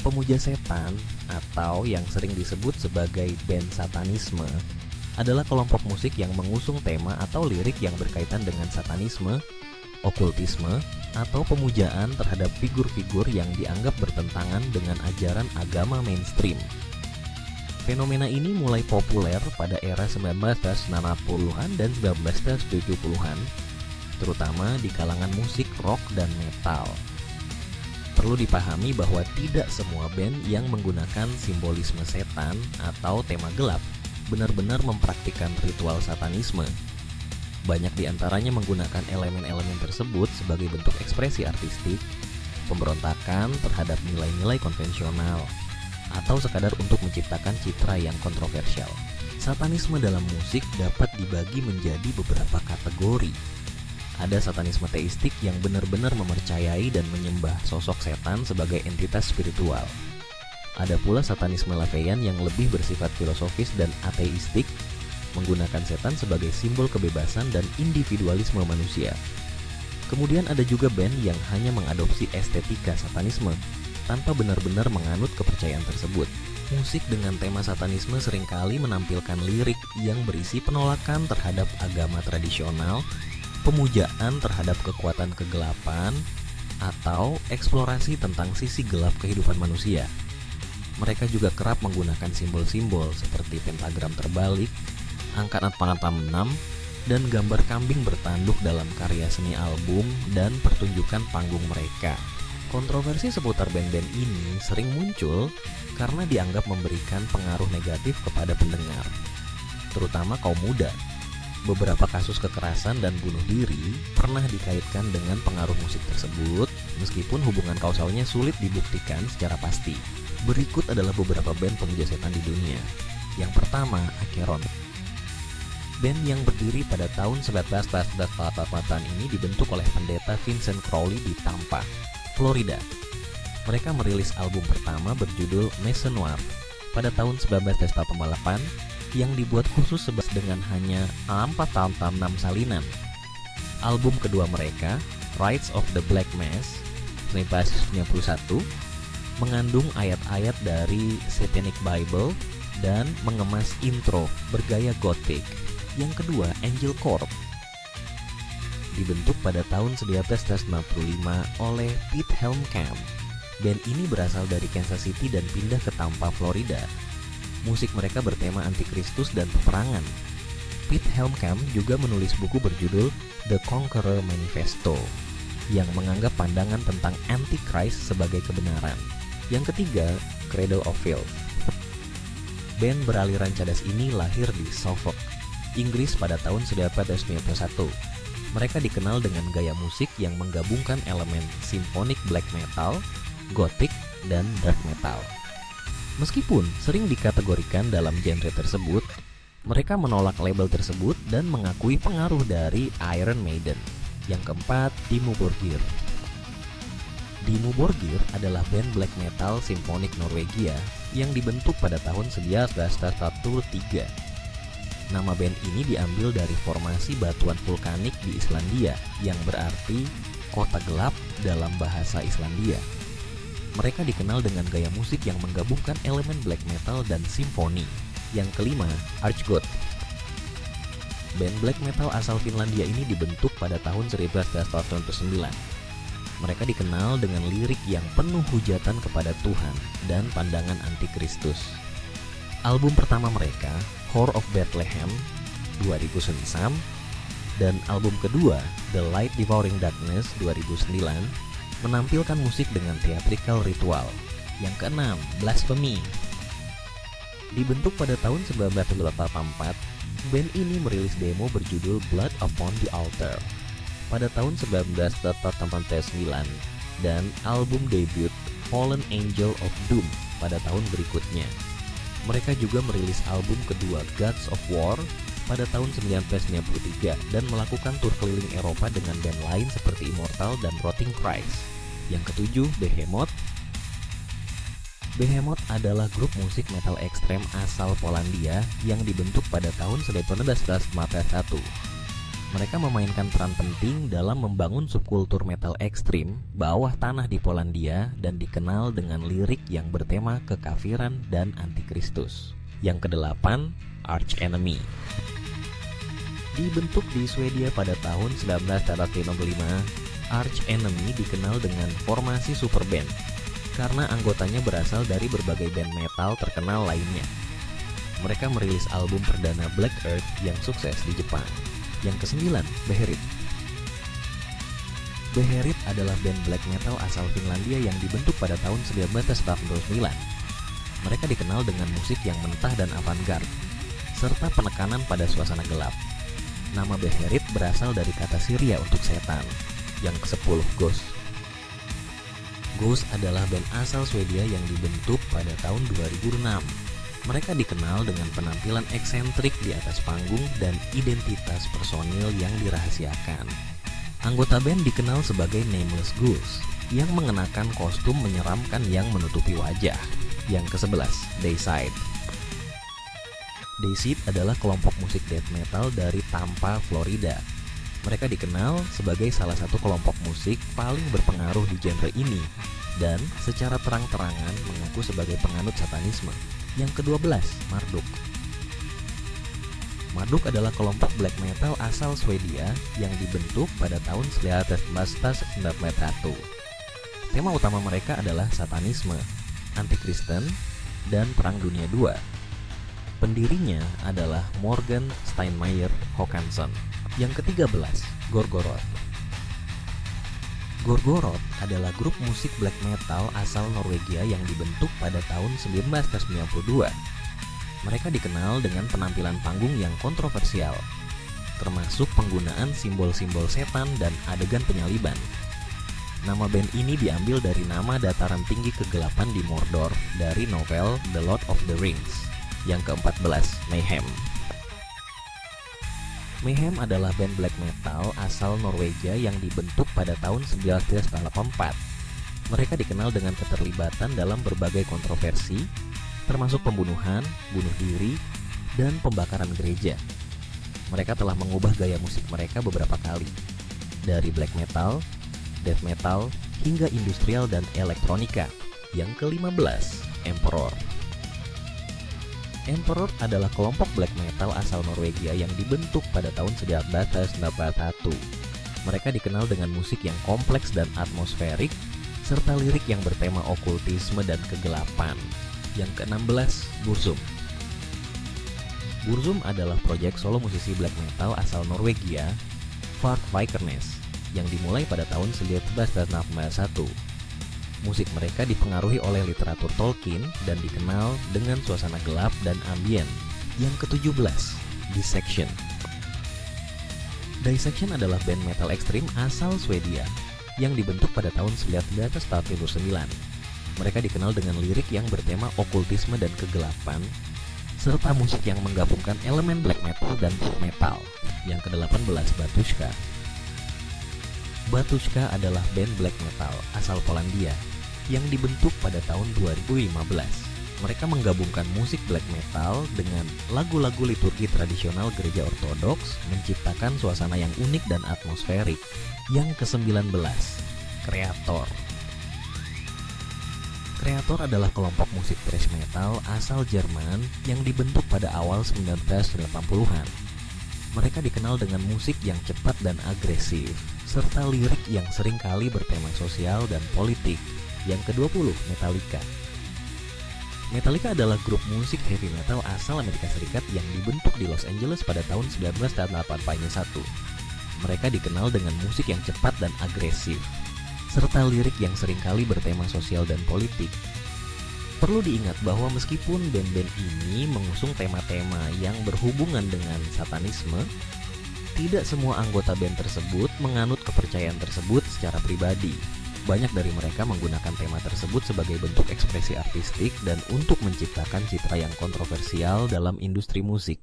Pemuja setan atau yang sering disebut sebagai band satanisme adalah kelompok musik yang mengusung tema atau lirik yang berkaitan dengan satanisme, okultisme, atau pemujaan terhadap figur-figur yang dianggap bertentangan dengan ajaran agama mainstream. Fenomena ini mulai populer pada era 1960-an dan 1970-an, terutama di kalangan musik rock dan metal. Perlu dipahami bahwa tidak semua band yang menggunakan simbolisme setan atau tema gelap benar-benar mempraktikkan ritual satanisme. Banyak di antaranya menggunakan elemen-elemen tersebut sebagai bentuk ekspresi artistik, pemberontakan terhadap nilai-nilai konvensional, atau sekadar untuk menciptakan citra yang kontroversial. Satanisme dalam musik dapat dibagi menjadi beberapa kategori. Ada satanisme teistik yang benar-benar mempercayai dan menyembah sosok setan sebagai entitas spiritual. Ada pula satanisme Laveian yang lebih bersifat filosofis dan ateistik, menggunakan setan sebagai simbol kebebasan dan individualisme manusia. Kemudian ada juga band yang hanya mengadopsi estetika satanisme, tanpa benar-benar menganut kepercayaan tersebut. Musik dengan tema satanisme seringkali menampilkan lirik yang berisi penolakan terhadap agama tradisional, pemujaan terhadap kekuatan kegelapan, atau eksplorasi tentang sisi gelap kehidupan manusia. Mereka juga kerap menggunakan simbol-simbol seperti pentagram terbalik, angka 46, dan gambar kambing bertanduk dalam karya seni album dan pertunjukan panggung mereka. Kontroversi seputar band-band ini sering muncul karena dianggap memberikan pengaruh negatif kepada pendengar, terutama kaum muda. Beberapa kasus kekerasan dan bunuh diri pernah dikaitkan dengan pengaruh musik tersebut, meskipun hubungan kausalnya sulit dibuktikan secara pasti. Berikut adalah beberapa band pemuja setan di dunia. Yang pertama, Acheron. Band yang berdiri pada tahun 1948 ini dibentuk oleh pendeta Vincent Crowley di Tampa, Florida. Mereka merilis album pertama berjudul Maison Noire pada tahun 1988 yang dibuat khusus dengan hanya 4 tam-tam salinan. Album kedua mereka, Rites of the Black Mass, 1991, mengandung ayat-ayat dari Satanic Bible dan mengemas intro bergaya Gothic. Yang kedua, Angel Corp, dibentuk pada tahun 1995 oleh Pete Helmkamp. Band ini berasal dari Kansas City dan pindah ke Tampa, Florida. Musik mereka bertema antikristus dan peperangan. Pete Helmkamp juga menulis buku berjudul The Conqueror Manifesto yang menganggap pandangan tentang Antichrist sebagai kebenaran. Yang ketiga, Cradle of Filth. Band beraliran cadas ini lahir di Suffolk, Inggris pada tahun 1991. Mereka dikenal dengan gaya musik yang menggabungkan elemen symphonic black metal, gothic, dan dark metal. Meskipun sering dikategorikan dalam genre tersebut, mereka menolak label tersebut dan mengakui pengaruh dari Iron Maiden. Yang keempat, Dimmu Borgir. Dimmu Borgir adalah band black metal simfonik Norwegia yang dibentuk pada tahun 1943. Nama band ini diambil dari formasi batuan vulkanik di Islandia yang berarti kota gelap dalam bahasa Islandia. Mereka dikenal dengan gaya musik yang menggabungkan elemen black metal dan simfoni. Yang kelima, Archgoat. Band black metal asal Finlandia ini dibentuk pada tahun 1999. Mereka dikenal dengan lirik yang penuh hujatan kepada Tuhan dan pandangan antikristus. Album pertama mereka, Whore of Bethlehem, 2006, dan album kedua, The Light Devouring Darkness, 2009, menampilkan musik dengan theatrical ritual. Yang keenam, Blasphemy. Dibentuk pada tahun 1984, band ini merilis demo berjudul Blood Upon the Altar pada tahun 1989 dan album debut Fallen Angel of Doom pada tahun berikutnya. Mereka juga merilis album kedua Gods of War pada tahun 1993 dan melakukan tur keliling Eropa dengan band lain seperti Immortal dan Rotting Christ. Yang ketujuh, Behemoth. Behemoth adalah grup musik metal ekstrem asal Polandia yang dibentuk pada tahun 1951. Mereka memainkan peran penting dalam membangun subkultur metal ekstrim bawah tanah di Polandia dan dikenal dengan lirik yang bertema kekafiran dan antikristus. Yang kedelapan, Arch Enemy. Dibentuk di Swedia pada tahun 1955, Arch Enemy dikenal dengan formasi superband karena anggotanya berasal dari berbagai band metal terkenal lainnya. Mereka merilis album perdana Black Earth yang sukses di Jepang. Yang kesembilan, Beherit. Beherit adalah band black metal asal Finlandia yang dibentuk pada tahun 1989. Mereka dikenal dengan musik yang mentah dan avant-garde, serta penekanan pada suasana gelap. Nama Beherit berasal dari kata Syria untuk setan. Yang ke-10, Ghost. Ghost adalah band asal Swedia yang dibentuk pada tahun 2006. Mereka dikenal dengan penampilan eksentrik di atas panggung dan identitas personil yang dirahasiakan. Anggota band dikenal sebagai Nameless Ghouls yang mengenakan kostum menyeramkan yang menutupi wajah. Yang ke-11, Dayside. Dayside adalah kelompok musik death metal dari Tampa, Florida. Mereka dikenal sebagai salah satu kelompok musik paling berpengaruh di genre ini dan secara terang-terangan mengaku sebagai penganut satanisme. Yang ke-12, Marduk. Marduk adalah kelompok black metal asal Swedia yang dibentuk pada tahun 1991. Tema utama mereka adalah satanisme, antikristen, dan Perang Dunia II. Pendirinya adalah Morgan Steinmeier Håkansson. Yang ke-13, Gorgoroth. Gorgoroth adalah grup musik black metal asal Norwegia yang dibentuk pada tahun 1992. Mereka dikenal dengan penampilan panggung yang kontroversial, termasuk penggunaan simbol-simbol setan dan adegan penyaliban. Nama band ini diambil dari nama dataran tinggi kegelapan di Mordor dari novel The Lord of the Rings. Yang ke-14, Mayhem. Mayhem adalah band black metal asal Norwegia yang dibentuk pada tahun 1984. Mereka dikenal dengan keterlibatan dalam berbagai kontroversi, termasuk pembunuhan, bunuh diri, dan pembakaran gereja. Mereka telah mengubah gaya musik mereka beberapa kali, dari black metal, death metal, hingga industrial dan elektronika. Yang ke-15, Emperor. Emperor adalah kelompok black metal asal Norwegia yang dibentuk pada tahun 1991. Mereka dikenal dengan musik yang kompleks dan atmosferik, serta lirik yang bertema okultisme dan kegelapan. Yang ke-16, Burzum. Burzum adalah proyek solo musisi black metal asal Norwegia, Varg Vikernes, yang dimulai pada tahun 1991. Musik mereka dipengaruhi oleh literatur Tolkien dan dikenal dengan suasana gelap dan ambien. Yang ke-17, Dissection. Dissection adalah band metal ekstrim asal Swedia yang dibentuk pada tahun 1949. Mereka dikenal dengan lirik yang bertema okultisme dan kegelapan, serta musik yang menggabungkan elemen black metal dan death metal. Yang ke-18, Batushka. Batushka adalah band black metal asal Polandia yang dibentuk pada tahun 2015. Mereka menggabungkan musik black metal dengan lagu-lagu liturgi tradisional gereja ortodoks, menciptakan suasana yang unik dan atmosferik. Yang ke-19, Kreator. Kreator adalah kelompok musik thrash metal asal Jerman yang dibentuk pada awal 1980-an. Mereka dikenal dengan musik yang cepat dan agresif, serta lirik yang seringkali bertema sosial dan politik. Yang ke-20, Metallica. Metallica adalah grup musik heavy metal asal Amerika Serikat yang dibentuk di Los Angeles pada tahun 1981. Mereka dikenal dengan musik yang cepat dan agresif, serta lirik yang seringkali bertema sosial dan politik. Perlu diingat bahwa meskipun band-band ini mengusung tema-tema yang berhubungan dengan satanisme, tidak semua anggota band tersebut menganut kepercayaan tersebut secara pribadi. Banyak dari mereka menggunakan tema tersebut sebagai bentuk ekspresi artistik dan untuk menciptakan citra yang kontroversial dalam industri musik.